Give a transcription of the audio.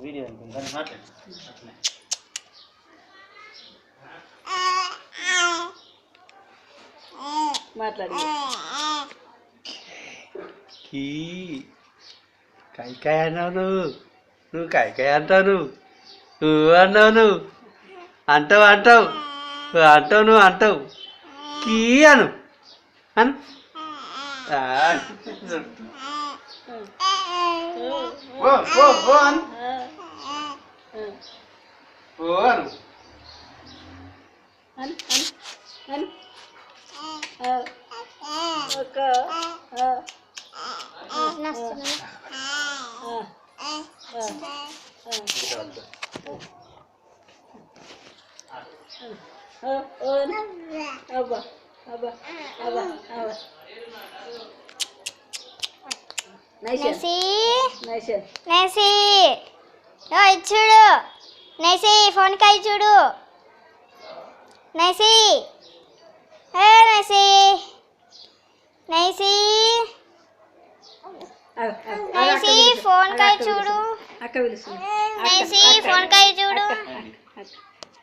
video మాట్లాడి కాయ అన్నావు నువ్వు కాయ అంటావు నువ్వు అన్నావు నువ్వు అంటావు నువ్వు అంటావు కీ అను అను చూడు నైసి ఫోన్ కాయ చూడు నైసి నైసి నైసి నైసి ఫోన్ కాయ చూడు నైసి ఫోన్ కాయ చూడు